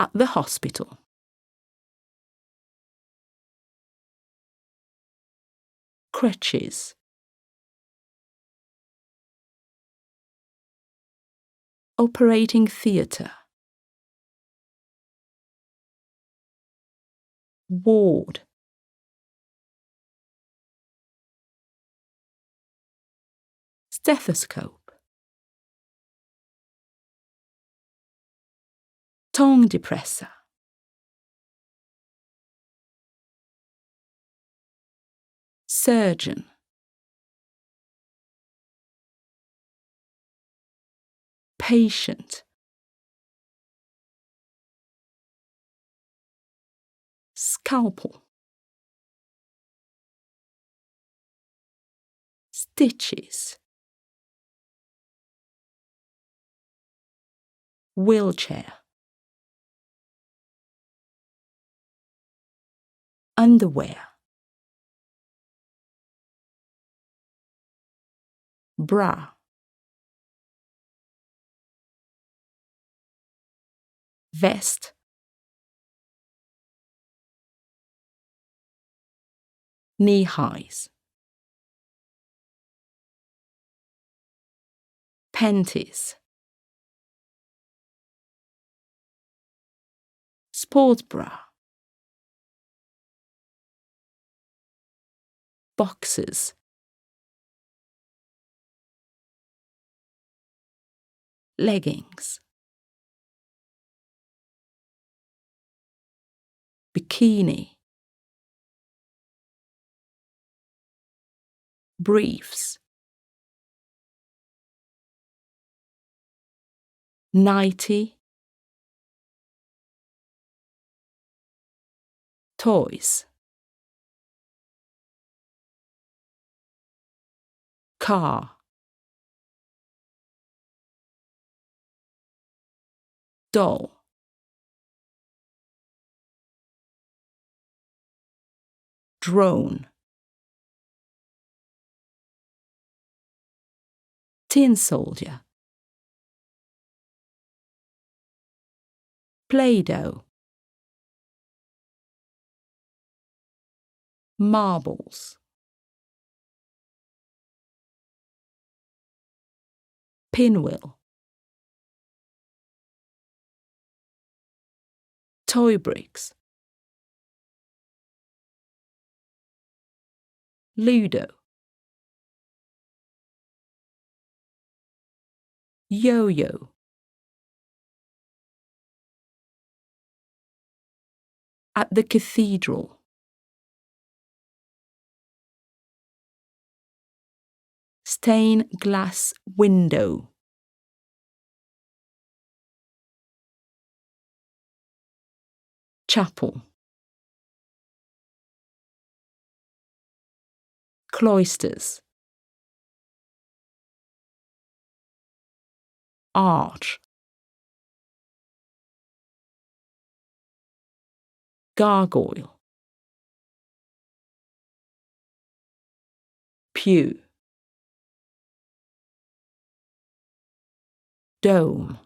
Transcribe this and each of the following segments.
At the hospital. Crutches. Operating theatre. Ward. Stethoscope. Tongue depressor. Surgeon. Patient. Scalpel. Stitches. Wheelchair. Underwear. Bra. Vest. Knee highs. Panties. Sports bra. Boxers. Leggings. Bikini. Briefs. Nightie. Toys. Car. Doll. Drone. Tin soldier. Play-Doh. Marbles. Pinwheel. Toy bricks. Ludo. Yo-yo. At the cathedral. Stained glass window. Chapel. Cloisters. Arch. Gargoyle. Pew. Dome.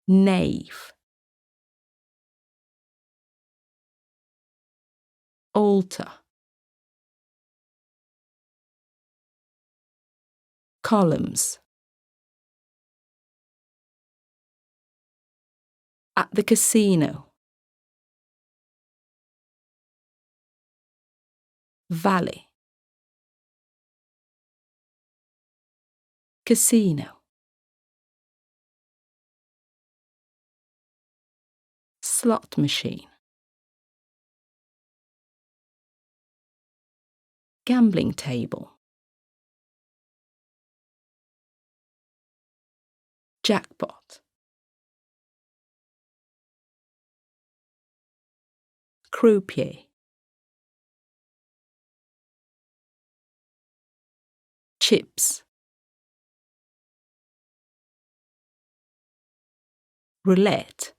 Nave. Altar. Columns. At the casino. Valley. Casino. Slot machine. Gambling table. Jackpot. Croupier. Chips. Roulette.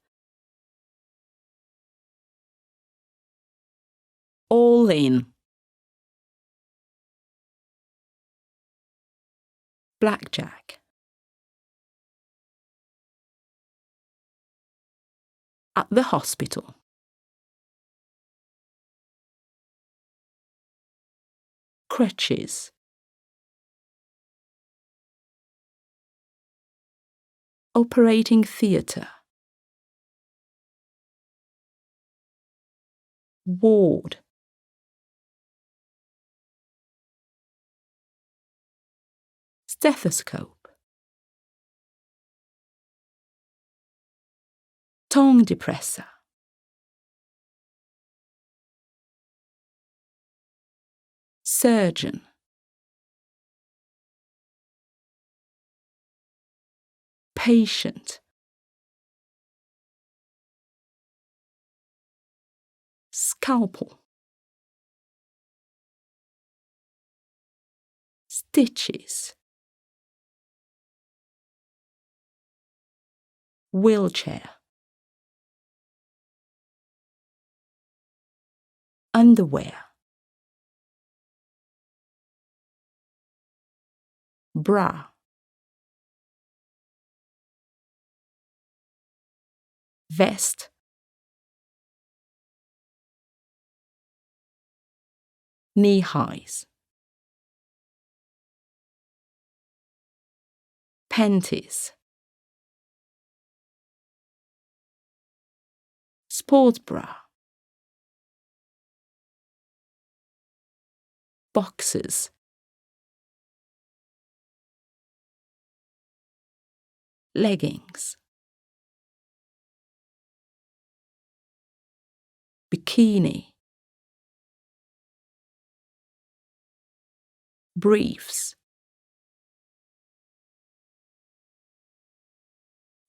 All in. Blackjack. At the hospital. Crutches. Operating theatre. Ward. Stethoscope. Tongue depressor. Surgeon. Patient. Scalpel. Stitches. Wheelchair. Underwear. Bra. Vest. Knee highs. Panties. Sports bra. Boxers. Leggings. Bikini. Briefs.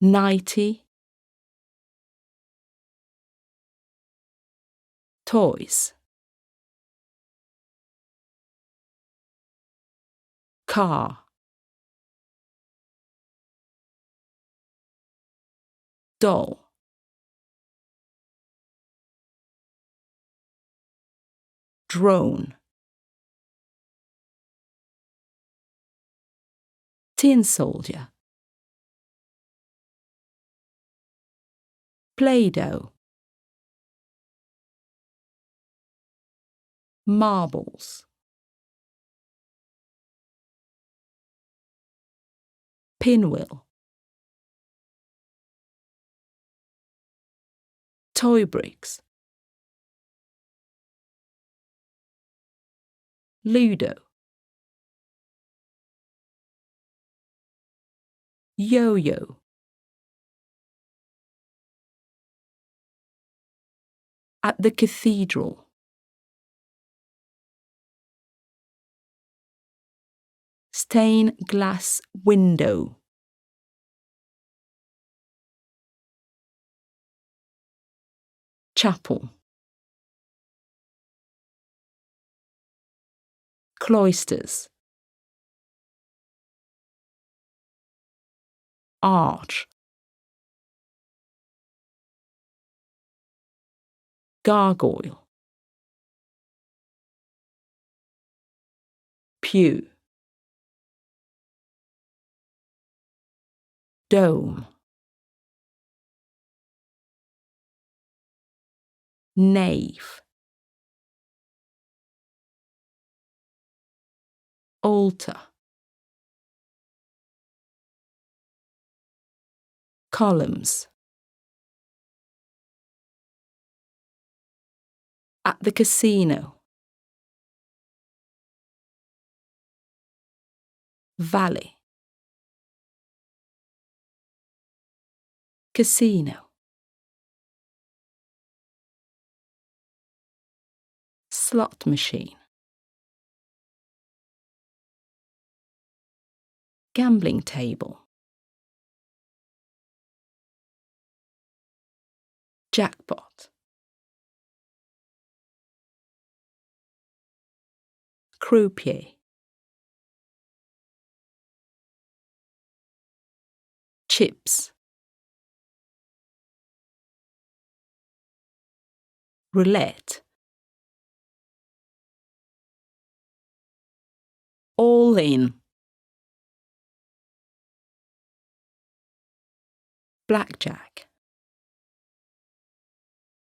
Nightie. Toys. Car. Doll. Drone. Tin soldier. Play-Doh. Marbles. Pinwheel. Toy bricks. Ludo. Yo-yo. At the cathedral. Stained glass window. Chapel. Cloisters. Arch. Gargoyle. Pew. Dome. Nave. Altar. Columns. At the casino. Valley. Casino. Slot machine. Gambling table. Jackpot. Croupier. Chips. Roulette. All in. Blackjack.